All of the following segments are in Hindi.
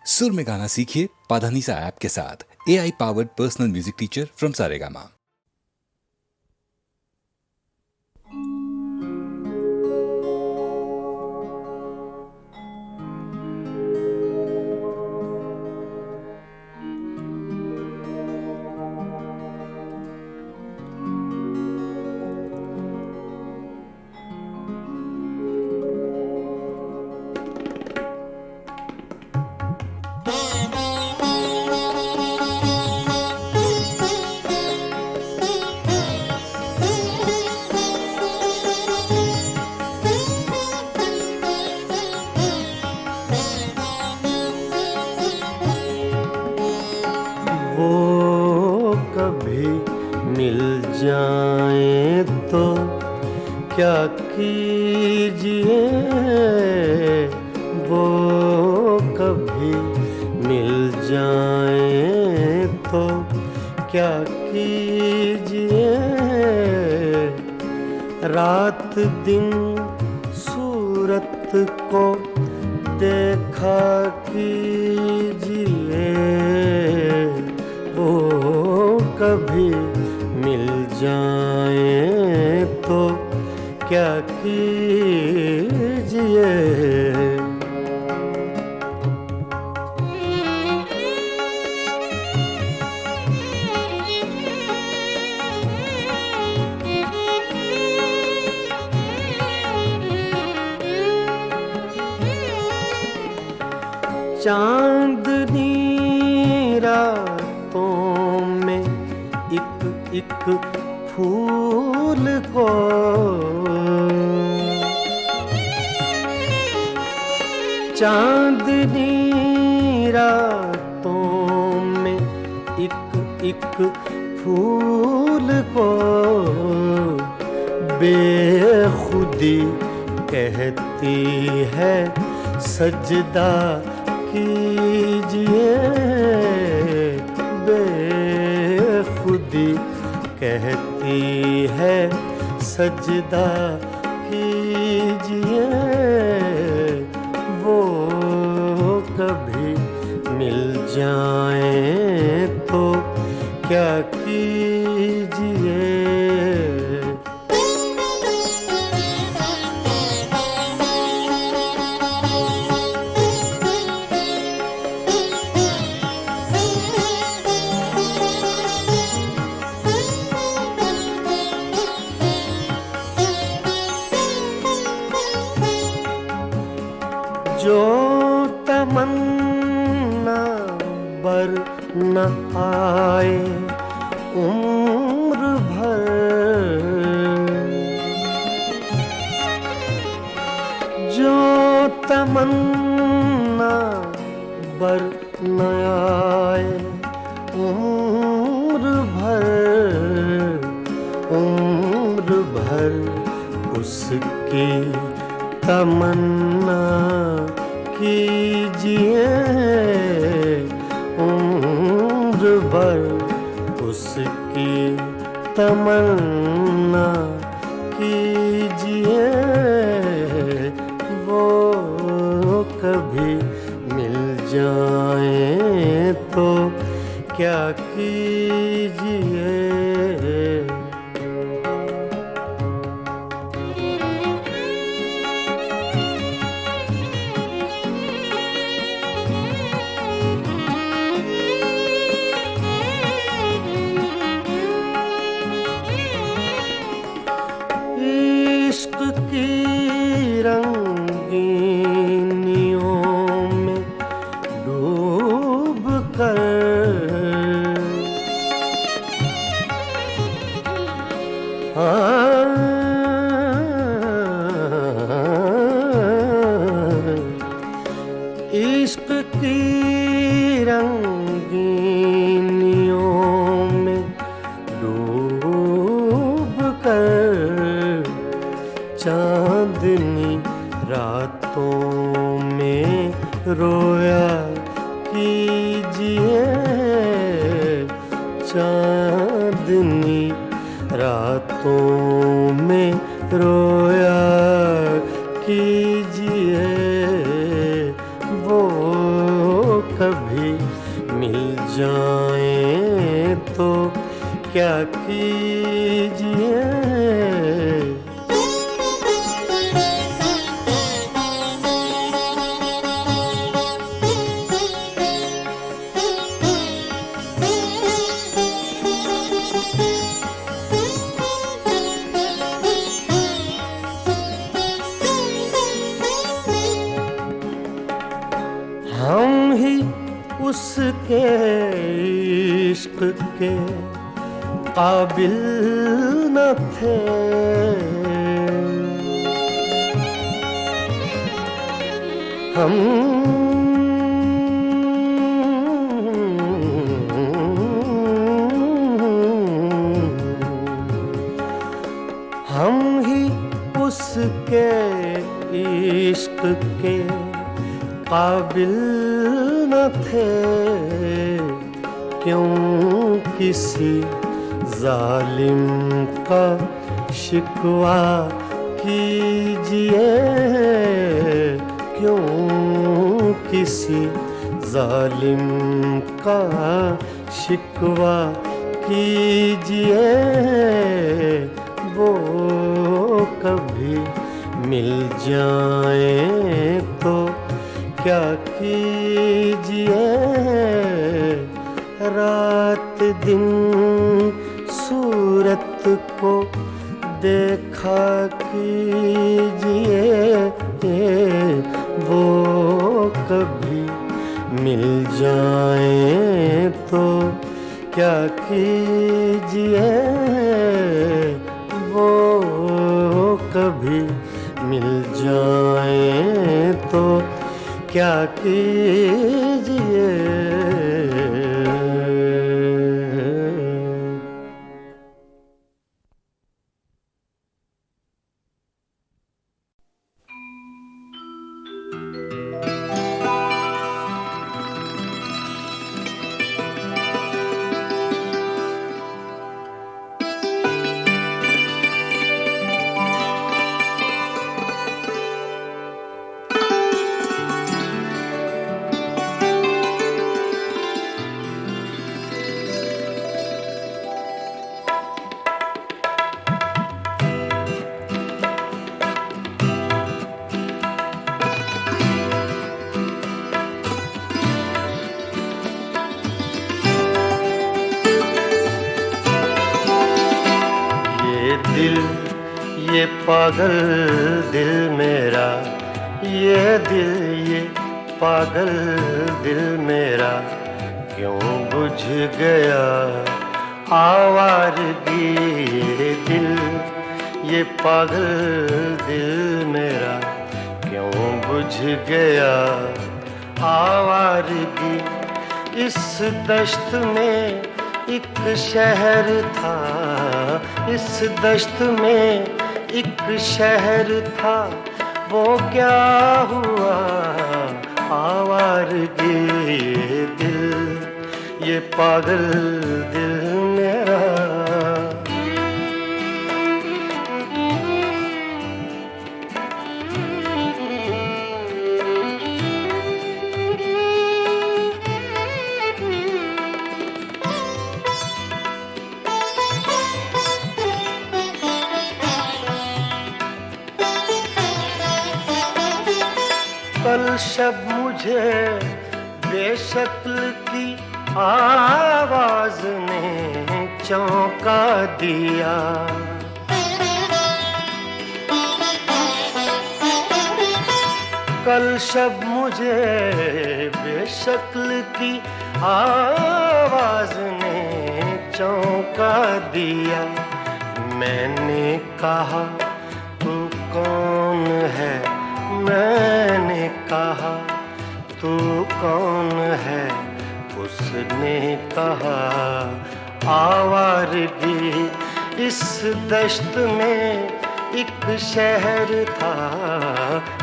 सुर में गाना सीखिए पाधानीसा ऐप के साथ। AI powered personal music teacher from Saregama. वो कभी मिल जाए तो क्या कीजिए, वो कभी मिल जाए तो क्या कीजिए। रात दिन सूरत को देखा कीजिए, वो कभी मिल जाए तो क्या कीजिए। चांदनी रातों में एक फूल को चांदनी रातों में एक फूल को बेखुदी कहती है सजदा कीजिए। बेखुदी कहती है सजदा कीजिए, वो कभी मिल जाए तो क्या कीजिए। जो तमन्ना बर न आए उम्र भर, जो तमन्ना बर न आए उम्र भर उसकी तमन्ना कीजिए। उम्र भर उसकी तमन्ना कीजिए, वो कभी मिल जाए तो क्या कीजिए। इश्क की रंगीनियों में डूब कर इश्क की रंगीनियों में डूब कर चांदनी रातों में रोया कीजिए। चांदनी रातों में रोया कीजिए, वो कभी मिल जाएं तो क्या कीजिए। हम ही उसके इश्क के काबिल न थे, हम ही उसके इश्क के काबिल न थे। क्यों किसी जालिम का शिकवा कीजिए, क्यों किसी जालिम का शिकवा कीजिए। वो कभी मिल जाए तो क्या कीजिए। रात दिन सूरत को देखा कीजिए। वो कभी मिल जाए तो क्या कीजिए। वो कभी मिल जाए तो क्या कीजिए। ये पागल दिल मेरा, ये दिल ये पागल दिल मेरा क्यों बुझ गया आवारगी। ये दिल ये पागल दिल मेरा क्यों बुझ गया आवारगी। इस दश्त में एक शहर था, इस दश्त में एक शहर था, वो क्या हुआ आवारगी। ये दिल ये पागल दिल मेरा। कल शब मुझे बेशक्ल की आवाज ने चौंका दिया। कल शब मुझे बेशक्ल की आवाज ने चौंका दिया। मैंने कहा तू कौन है, मैंने कहा तू कौन है। उसने कहा आवारगी। इस दश्त में एक शहर था,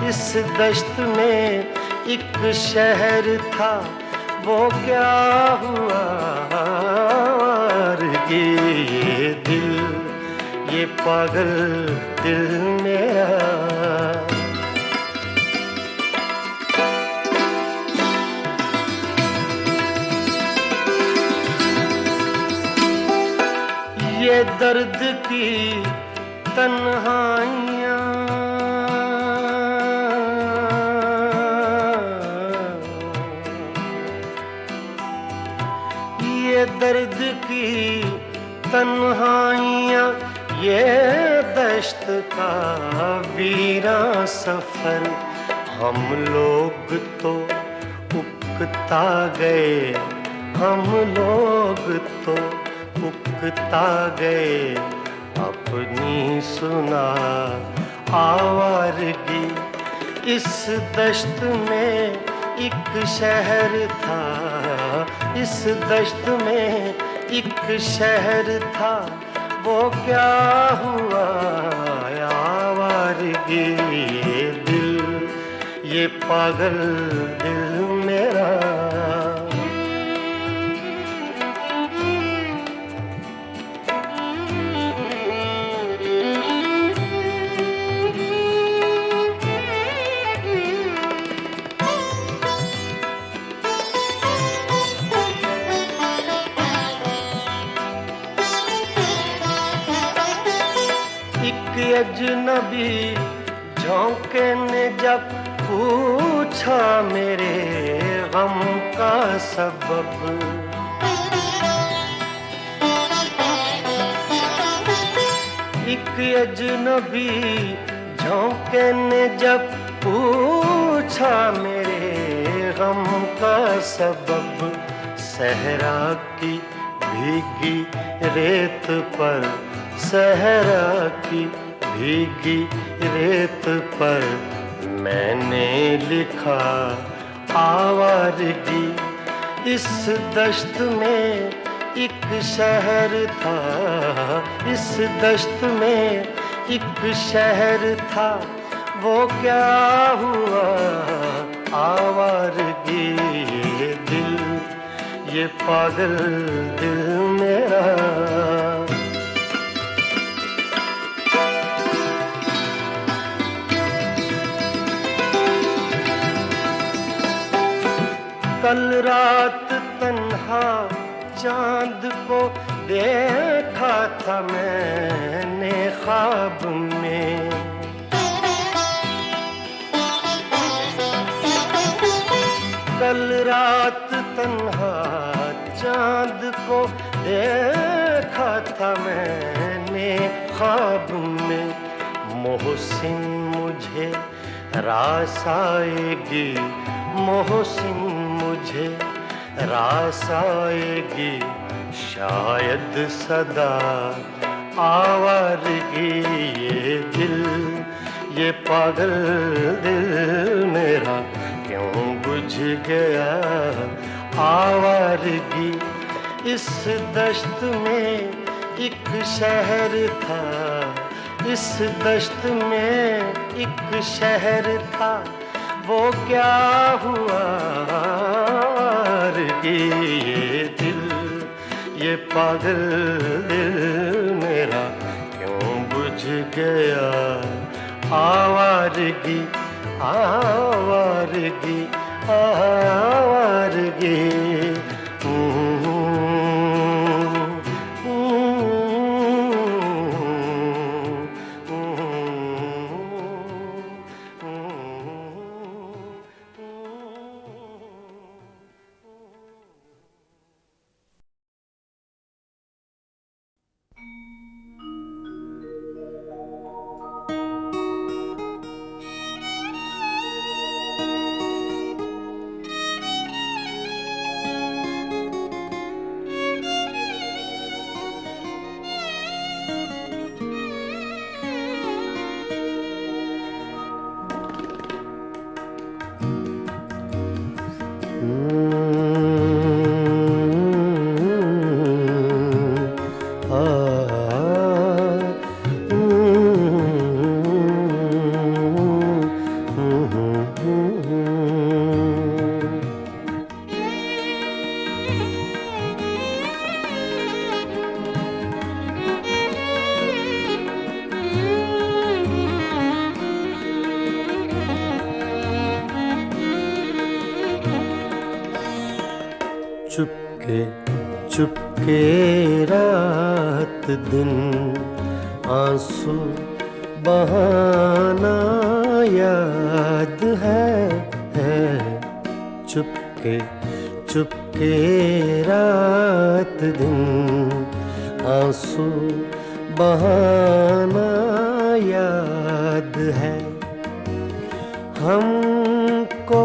इस दश्त में एक शहर था, वो क्या हुआ आवारगी। ये दिल ये पागल दिल मेरा। ये दर्द की तन्हाइयाँ, ये दर्द की तन्हाइयाँ, ये दश्त का वीरां सफर। हम लोग तो उकता गए, हम लोग तो उकता गए, अपनी सुना आवारगी। इस दश्त में एक शहर था, इस दश्त में एक शहर था, वो क्या हुआ आवारगी। ये दिल, ये पागल दिल मेरा, अजनबी झोंके ने जब पूछा मेरे गम का सबब। एक अजनबी झोंके ने जब पूछा मेरे गम का सबब। सहरा की भीगी रेत पर, सहरा की भीगी रेत पर मैंने लिखा आवारगी। इस दश्त में एक शहर था, इस दश्त में एक शहर था, वो क्या हुआ आवारगी। ये दिल, ये पागल दिल मेरा, कल रात तन्हा चांद को देखा था मैंने ख्वाब में। कल रात तन्हा चांद को देखा था मैंने ख्वाब में। मोहसिन मुझे रास आएगी, मोहसिन मुझे रास आएगी, शायद सदा आवारगी। ये दिल, ये पागल दिल मेरा क्यों बुझ गया आवारगी। इस दश्त में एक शहर था, इस दश्त में एक शहर था, वो क्या हुआ आवारगी। ये दिल, ये पागल दिल मेरा क्यों बुझ गया आवारगी, आवारगी, आवारगी। चुपके रात दिन आंसू बहाना याद है। चुपके चुपके रात दिन आंसू बहाना याद है। हमको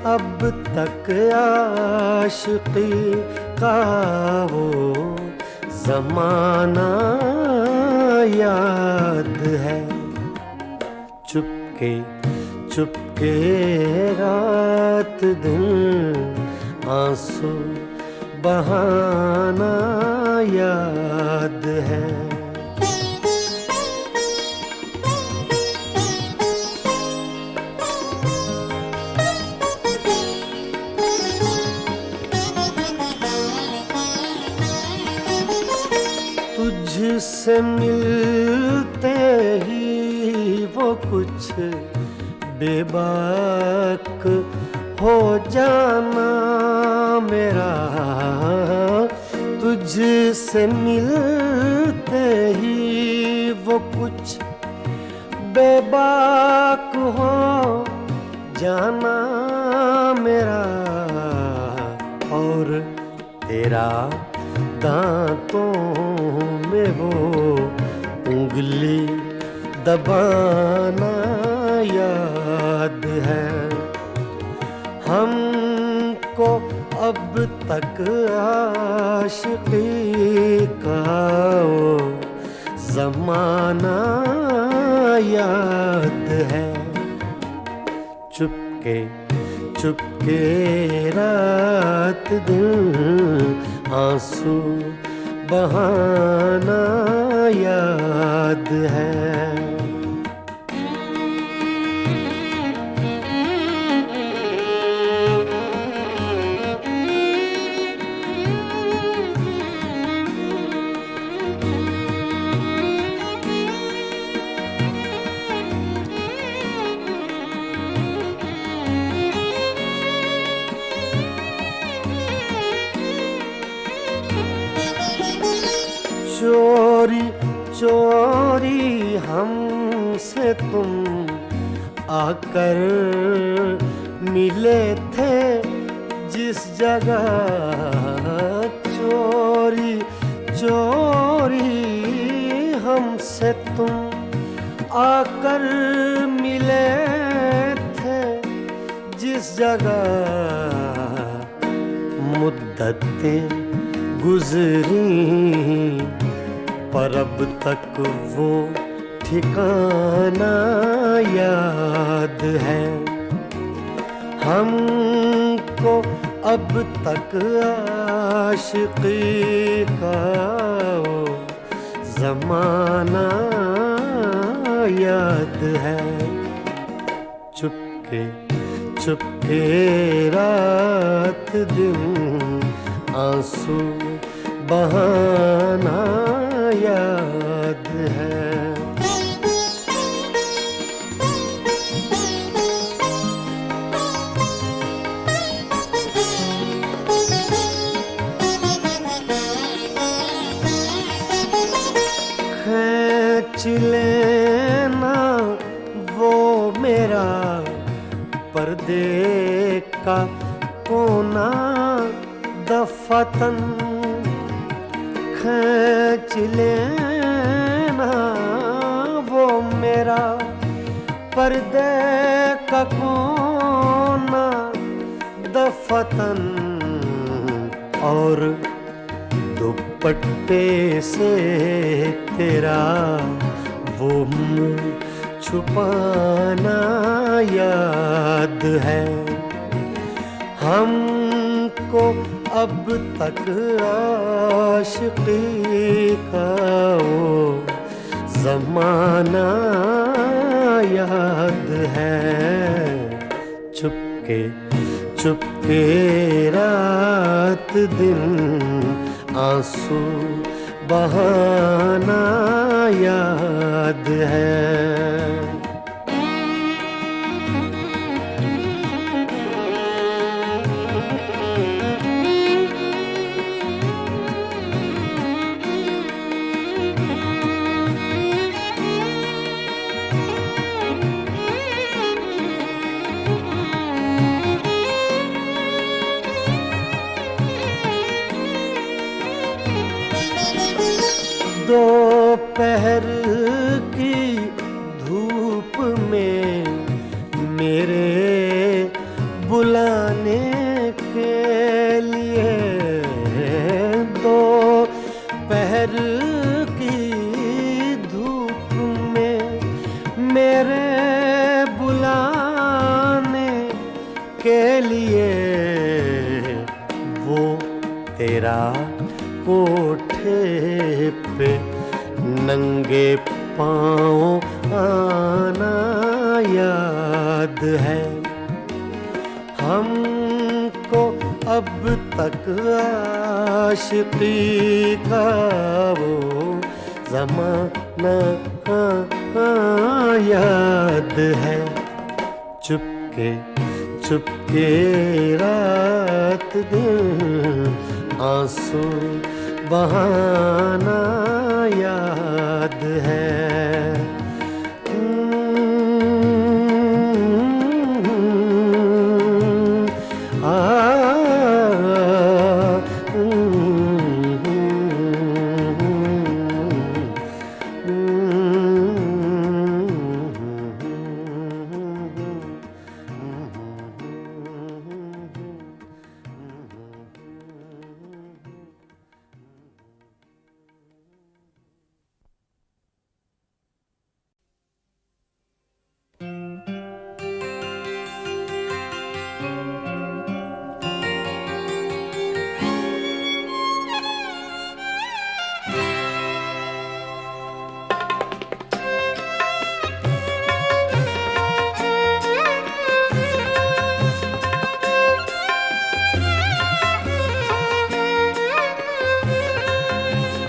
अब तक आशिकी का वो ज़माना याद है। चुपके चुपके रात दिन आंसू बहाना याद है। तुझसे मिलते ही वो कुछ बेबाक हो जाना मेरा। तुझसे मिलते ही वो कुछ बेबाक हो जाना मेरा। और तेरा दांतों में वो उंगली दबाना याद है। हमको अब तक आशिकी का वो ज़माना याद है। चुपके चुपके रात दिन आंसू बहाना याद है। चोरी चोरी हमसे तुम आकर मिले थे जिस जगह। चोरी चोरी हमसे तुम आकर मिले थे जिस जगह। मुद्दतें गुजरी पर अब तक वो ठिकाना याद है। हमको अब तक आशिकी का वो ज़माना याद है। चुपके चुपके रात दिन आंसू बहाना याद है। खींच लेना वो मेरा पर्दे का कोना दफतन। खींच लेना वो मेरा पर्दे का कोना दफतन। और दुपट्टे से तेरा वो मुँह छुपाना याद है। हमको अब तक आशिकी का वो ज़माना याद है। चुपके चुपके रात दिन आंसू बहाना याद है। दोपहर की धूप में मेरे बुलाने के लिए, दोपहर की धूप में मेरे बुलाने के लिए वो तेरा कोठे पे नंगे पाँव आना याद है। हमको अब तक आशिकी का वो ज़माना याद है। चुपके चुपके रात दिन आंसू बहाना याद है।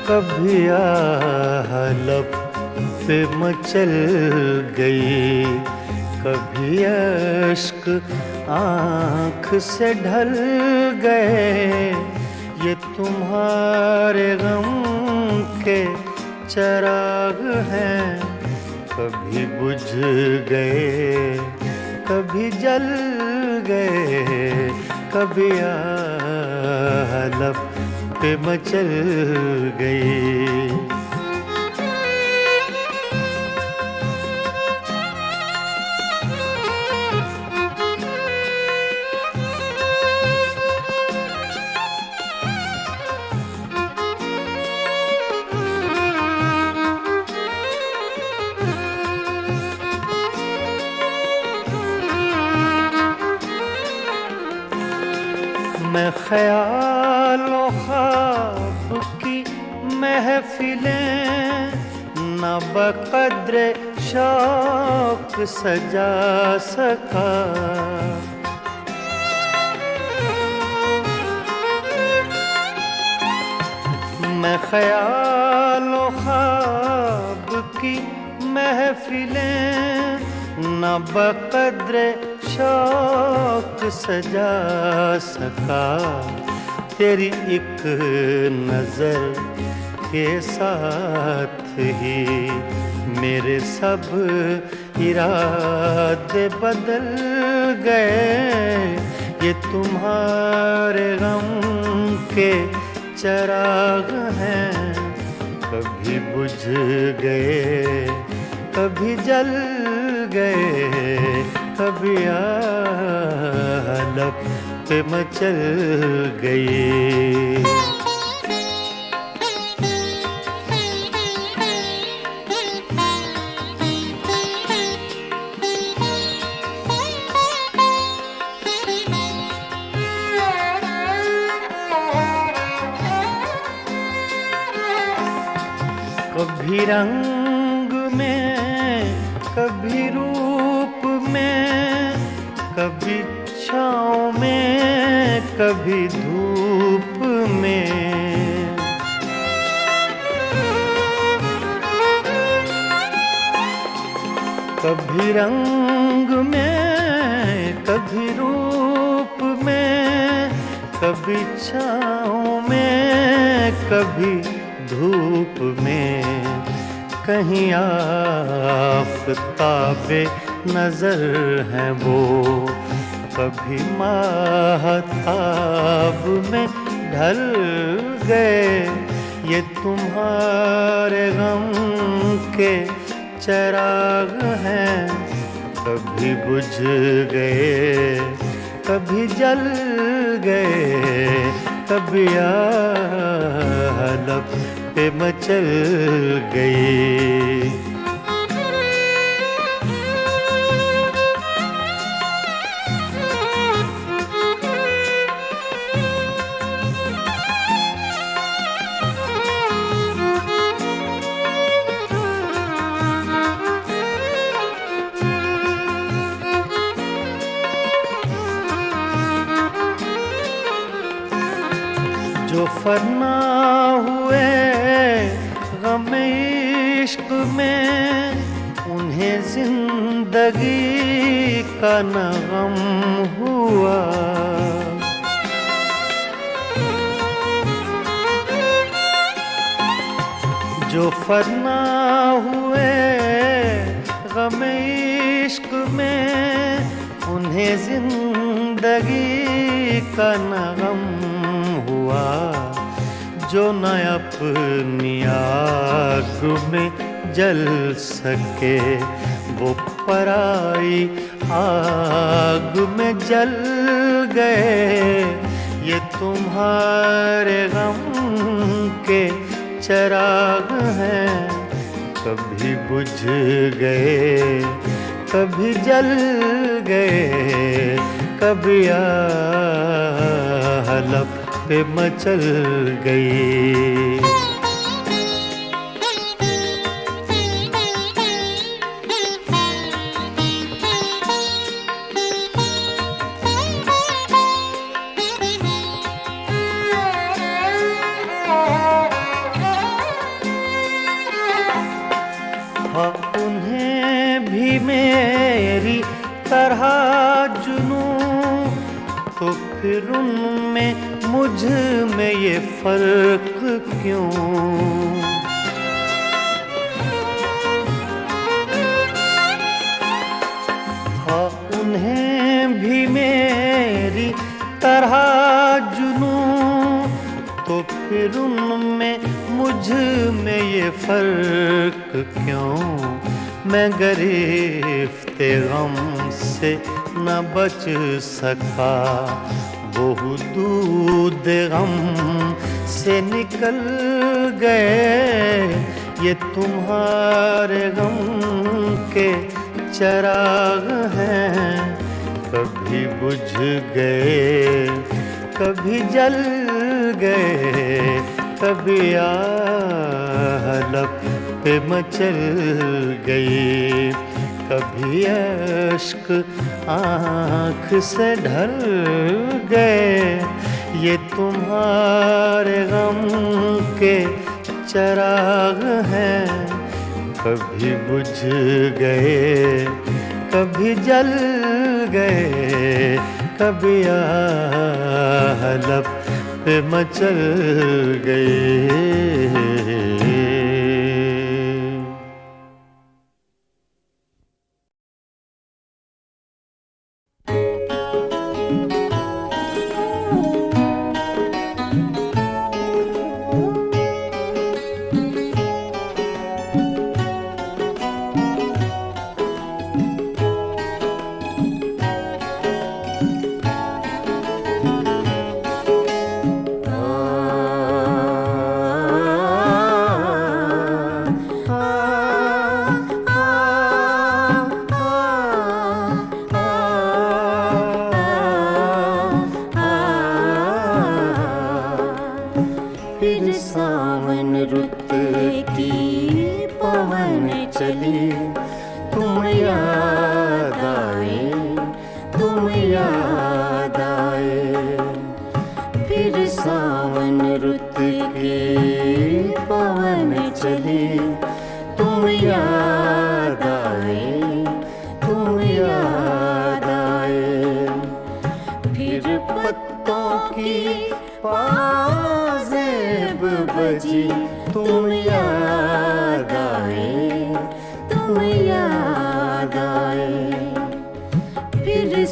कभी आह लब पे मचल गई, कभी अश्क आँख से ढल गए। ये तुम्हारे गम के चराग हैं, कभी बुझ गए कभी जल गए। कभी आह लब पे मचल गई। मैं ख्यालों ख्वाब की महफिलें न बक़द्रे शौक सजा सका। मैं ख्यालों ख्वाब की महफिलें न बक़द्रे शौक सजा सका। तेरी एक नजर के साथ ही मेरे सब इरादे बदल गए। ये तुम्हारे गम के चराग हैं, कभी बुझ गए कभी जल गए। कभी आह लब पे मचल गई। कभी रंग में कभी रूप में, कभी छाँव में कभी धूप में। कभी रंग में कभी रूप में, कभी छाँव में कभी धूप में। कहीं आफ़ताबे नजर हैं वो, कभी माहताब में ढल गए। ये तुम्हारे गम के चिराग हैं, कभी बुझ गए कभी जल गए, कभी लब पे मचल गई। जो फना हुए गम इश्क में, उन्हें जिंदगी का न गम हुआ। जो फना हुए गम इश्क में, उन्हें जिंदगी का न गम हुआ। जो न अपनी आग में जल सके, वो पराई आग में जल गए। ये तुम्हारे गम के चिराग हैं, कभी बुझ गए कभी जल गए, कभी लब पे मचल गई। हाँ, उन्हें भी मेरी तरह जुनूं, तो फिर उनमें मुझ में ये फर्क क्यों? हाँ, उन्हें भी मेरी तरह जुनूं, तो फिर उनमें मुझ में ये फर्क क्यों? मैं गिरफ्ते गम से न बच सका, वो दूध गम से निकल गए। ये तुम्हारे गम के चिराग हैं, कभी बुझ गए कभी जल गए, कभी लब पे मचल गई, कभी अश्क आँख से ढल गए। ये तुम्हारे गम के चिराग हैं, कभी बुझ गए कभी जल गए, कभी लब पे मचल गए।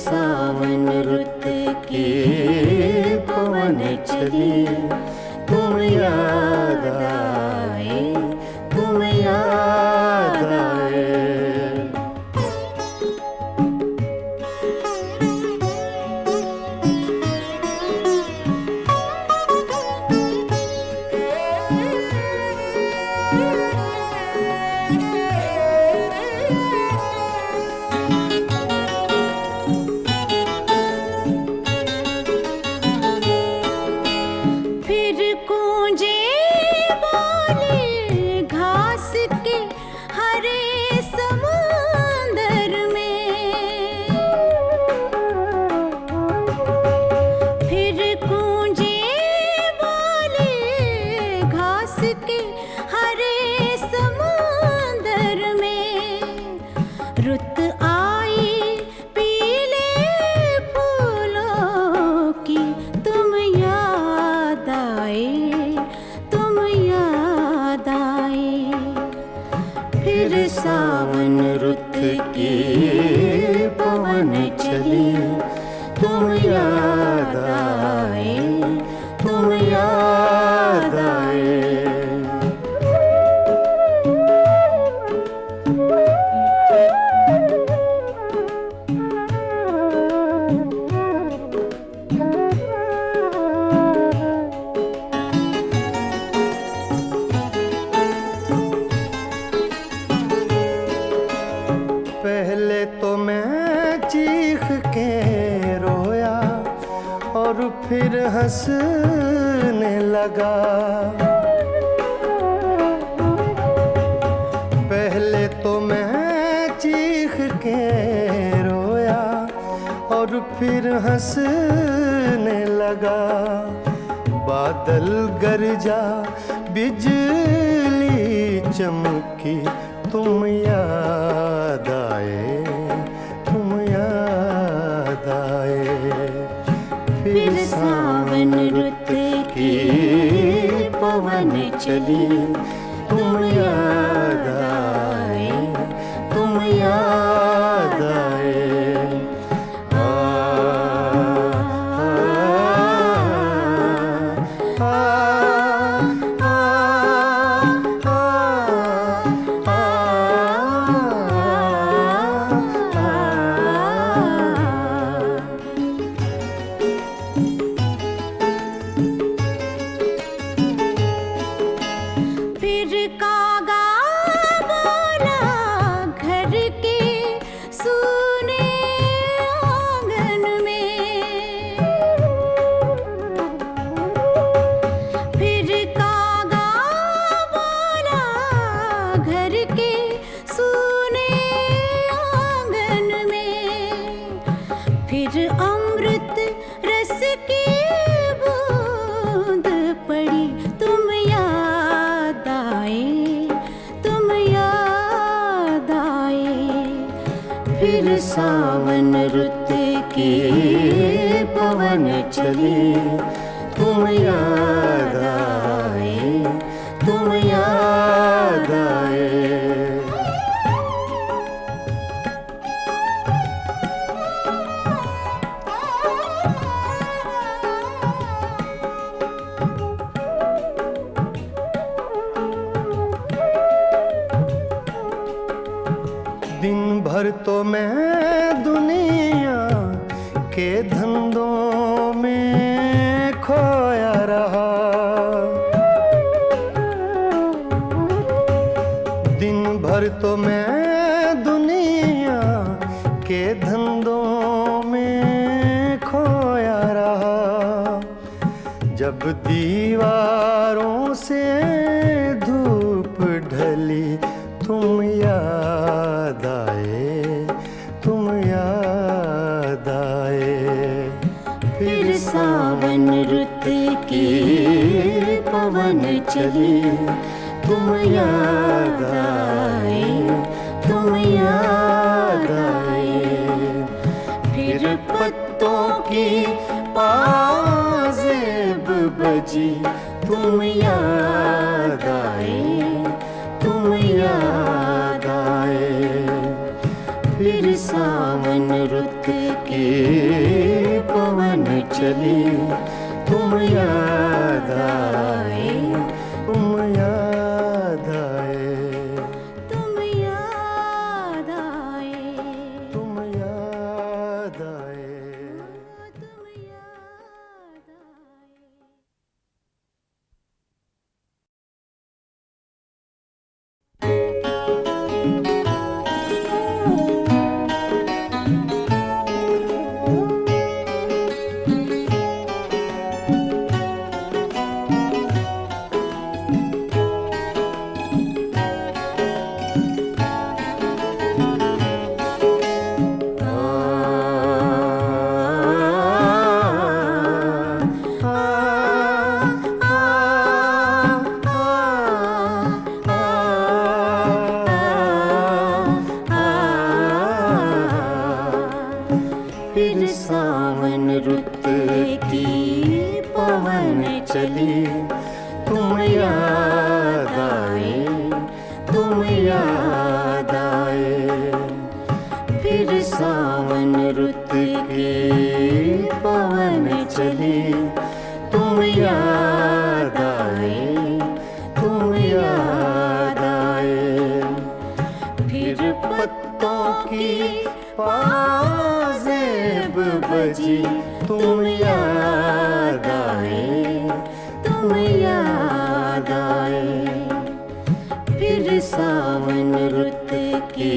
सावन रुत के पवन चले, तुम याद आए, तुम याद आए। फिर गूंजे बोले घास के हरे समुंदर में, फिर गूंजे बोले घास के हरे समुंदर में, रुत आई पीले फूलों की, तुम याद आए, तुम याद आए। फिर सावन रुत की पवन चली, तुम याद आए, तुम याद आए। पहले तो मैं चीख के रोया और फिर हंसने लगा। पहले तो मैं चीख के रोया और फिर हंसने लगा। बादल गरजा बिजली चमकी, तुम याद आए, तुम याद आए। फिर सावन रुत की पवन चली, तुम याद आए, तुम याद आए। आ, आ, आ, आ, फिर कागा बोला घर के सूने आंगन में, फिर कागा बोला घर के सूने आंगन में, फिर अमृत रस की बूंद पड़ी, तुम याद आए, तुम याद आए। फिर सावन रुत की पवन चली, तुम याद आए, तुम याद आए। दिन भर तो मैं दुनिया के धंधों में खोया रहा। दिन भर तो मैं दुनिया के धंधों में खोया रहा। जब दीवारों से धूप ढली, तुम याद आए, तुम याद आए। फिर सावन रुत की पवन चली, तुम याद आए, तुम याद आए। फिर पत्तों की पाजेब बजी, तुम याद आए, तुम याद आए। फिर सावन रुत की पवन चली, तुम याद आए, चली, तुम याद आए, तुम याद आए। फिर सावन रुत की पवन चली, तुम याद आए, तुम याद आए। फिर पत्तों की पाजेब बजी, तुम याद आए, तुम याद आए। फिर सावन रुत की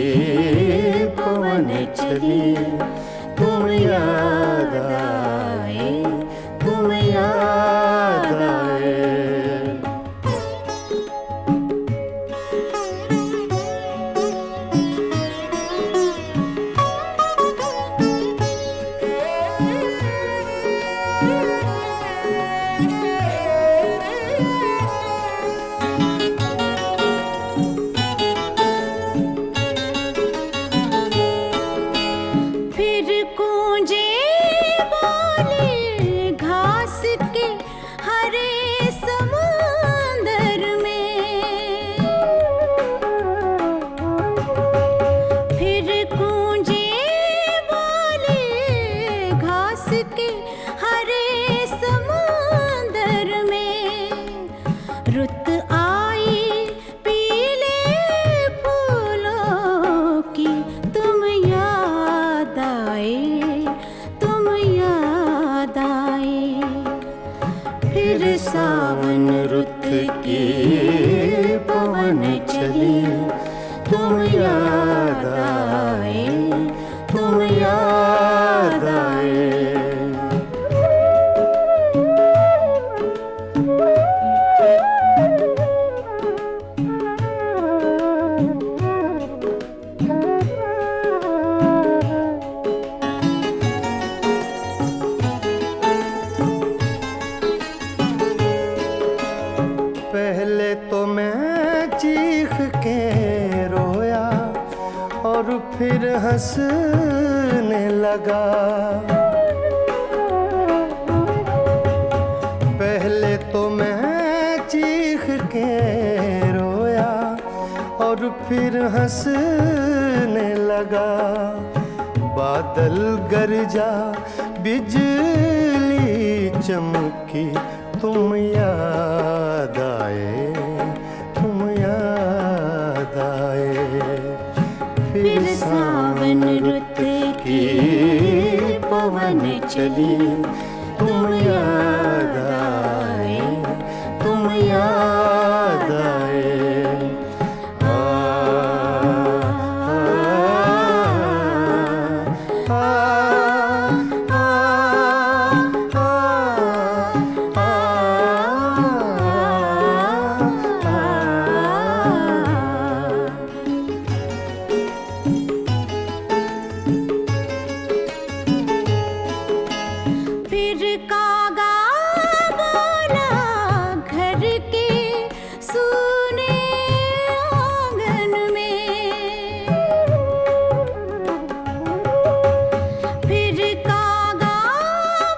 पवन चली, तुम याद आए, तुम याद आए। फिर गूंजे बोले घास के हरे समुंदर में। फिर गूंजे बोले घास के हरे समुंदर में। रुत आई पीले फूलों की, तुम याद आए, तुम याद आए। फिर सावन रुत की पवन चली, तुम याद आए, तुम याद आए। पहले तो मैं चीख के रोया और फिर हंसने लगा। पहले तो मैं चीख के रोया और फिर हंसने लगा। बादल गरजा, बिजली चमकी, तुम याद आए, तुम याद आए। फिर सावन रुत की पवन चली, तुम याद आए, तुम याद आए। फिर कागा बोला घर के सूने आंगन में। फिर कागा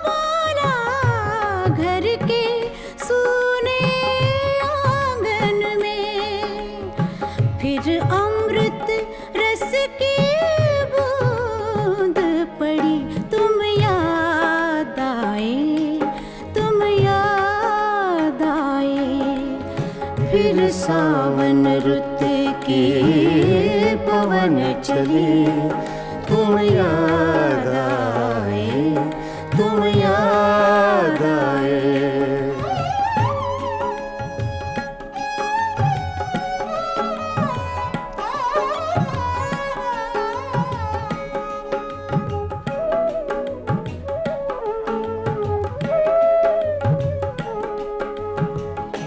बोला घर के सूने आंगन में। फिर अमृत रस की बूंद पड़ी, तुम याद आए, तुम याद आए। फिर सावन रुत की पवन चली, तुम याद आए, तुम याद आए।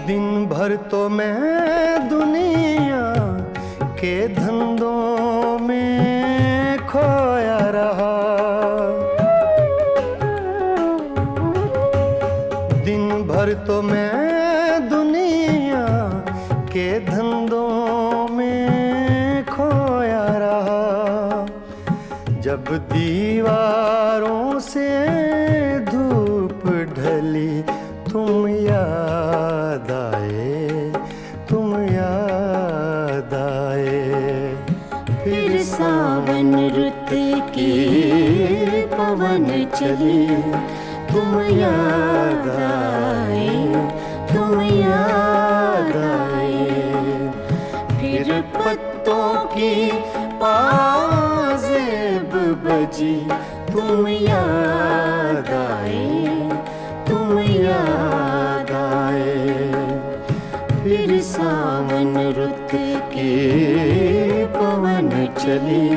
दिन भर तो मैं दुनिया के धंधों में खोया रहा। दिन भर तो मैं दुनिया के धंधों में खोया रहा। जब दीवारों से धूप ढली तुम याद आए, तुम याद आए। फिर सावन रुत की पवन चली, तुम याद आए, तुम याद आए। फिर पत्तों की पाजेब बजी, तुम याद आए, तुम याद आए। फिर सावन रुत की पवन चली,